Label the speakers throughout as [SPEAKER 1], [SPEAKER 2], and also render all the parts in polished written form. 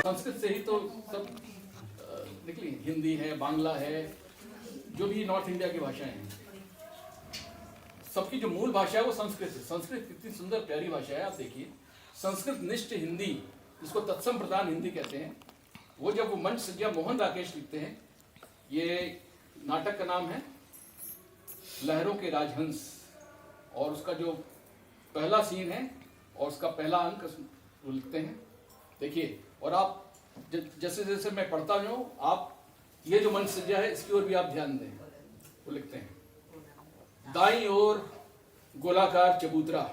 [SPEAKER 1] संस्कृत से ही तो सब निकली, हिंदी है, बांग्ला है, जो भी नॉर्थ इंडिया की भाषाएं हैं, सबकी जो मूल भाषा है वो संस्कृत है। संस्कृत कितनी सुंदर प्यारी भाषा है, आप देखिए। संस्कृत निष्ठ हिंदी, जिसको तत्सम प्रधान हिंदी कहते हैं, वो जब वो मंच सज्जा मोहन राकेश लिखते हैं, ये नाटक का नाम है लहरों के राजहंस, और उसका जो पहला सीन है और उसका पहला अंक वो लिखते हैं, देखिए। और आप जैसे जैसे मैं पढ़ता जाऊँ, आप ये जो मंच सज्जा है इसकी ओर भी आप ध्यान दें। वो लिखते हैं, दाईं ओर गोलाकार चबूतरा,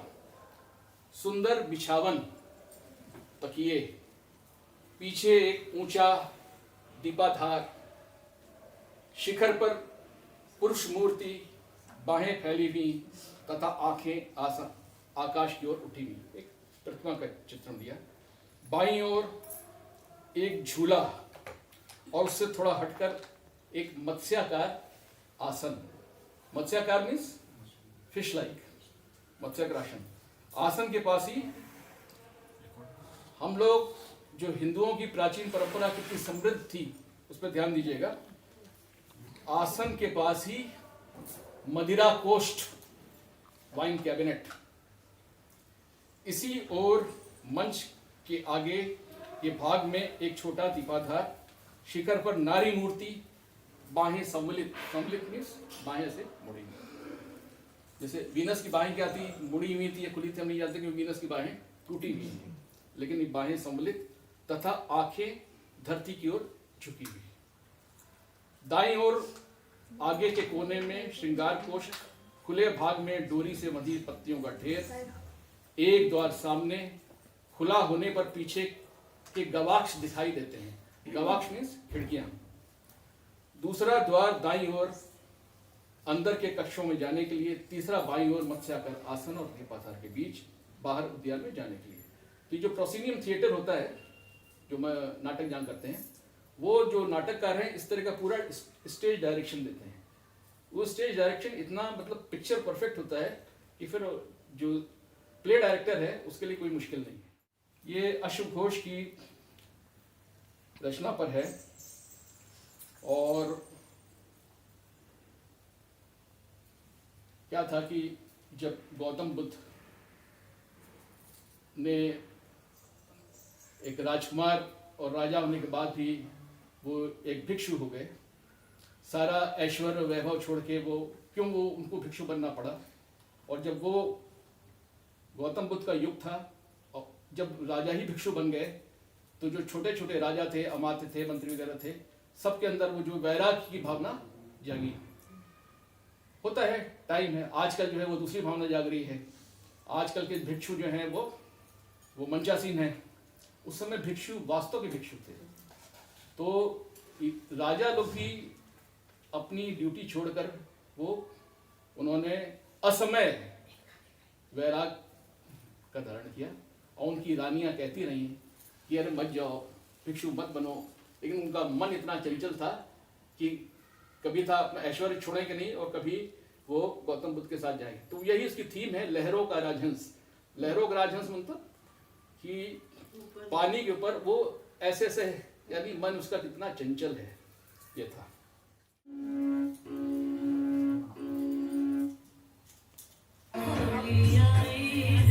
[SPEAKER 1] सुंदर बिछावन तकिए, पीछे एक ऊंचा दीपाधार, शिखर पर पुरुष मूर्ति, बाहें फैली हुई तथा आंखें आकाश की ओर उठी हुई। एक प्रतिमा का चित्रण दिया। बाईं ओर एक झूला और उससे थोड़ा हटकर एक मत्स्याकार आसन। मत्स्याकार मीन्स फिश लाइक, मत्स्याकार आसन। आसन के पास ही हम लोग, जो हिंदुओं की प्राचीन परंपरा कितनी समृद्ध थी उस पर ध्यान दीजिएगा। आसन के पास ही मदिरा कोष्ठ, वाइन कैबिनेट। इसी ओर मंच के आगे ये भाग में एक छोटा दीपाधार, शिखर पर नारी मूर्ति, बाहें सम्मिलित, सम्मिलित मीन्स बाहें से मुड़ी हुई। जैसे वीनस की बाहें क्या थी, मुड़ी हुई थी या खुली थी, हम नहीं जानते कि वीनस की बाहें टूटी हुई थी, लेकिन ये बाहें सम्मिलित तथा आंखें धरती की ओर झुकी हुई। दाईं ओर आगे के कोने में श्रृंगार कोष्ठ, खुले भाग में डोरी से बंधी पत्तियों का ढेर, एक द्वार सामने, खुला होने पर पीछे के गवाक्ष दिखाई देते हैं। गवाक्ष मीन्स खिड़कियां। दूसरा द्वार दाईं ओर अंदर के कक्षों में जाने के लिए, तीसरा बाईं ओर मत्स्याकार आसन और दीपाधार के बीच बाहर उद्यान में जाने के लिए। तो ये जो प्रोसिनियम थिएटर होता है, जो नाटक जहाँ करते हैं, वो जो नाटककार हैं इस तरह का पूरा स्टेज डायरेक्शन देते हैं। वो स्टेज डायरेक्शन इतना मतलब पिक्चर परफेक्ट होता है कि फिर जो प्ले डायरेक्टर है उसके लिए कोई मुश्किल नहीं है। ये अश्व घोष की रचना पर है, और क्या था कि जब गौतम बुद्ध ने एक राजकुमार और राजा होने के बाद भी वो एक भिक्षु हो गए, सारा ऐश्वर्य वैभव छोड़ के वो उनको भिक्षु बनना पड़ा। और जब वो गौतम बुद्ध का युग था, और जब राजा ही भिक्षु बन गए, तो जो छोटे छोटे राजा थे, अमात्य थे, मंत्री वगैरह थे, सबके अंदर वो जो वैराग्य की भावना जागी। होता है, टाइम है। आजकल जो है वो दूसरी भावना जाग रही है। आजकल के भिक्षु जो हैं वो मंचासीन हैं। उस समय भिक्षु वास्तव के भिक्षु थे। तो राजा लोग भी अपनी ड्यूटी छोड़कर उन्होंने असमय वैराग का धारण किया, और उनकी रानियां कहती रही कि अरे मत जाओ, भिक्षु मत बनो, लेकिन उनका मन इतना चंचल था कि कभी था अपना ऐश्वर्य छोड़ेंगे नहीं और कभी वो गौतम बुद्ध के साथ जाएंगे। तो यही इसकी थीम है, लहरों का राजहंस। लहरों का राजहंस मतलब कि पानी के ऊपर वो ऐसे ऐसे, यानी मन उसका कितना चंचल है, ये था।
[SPEAKER 2] आई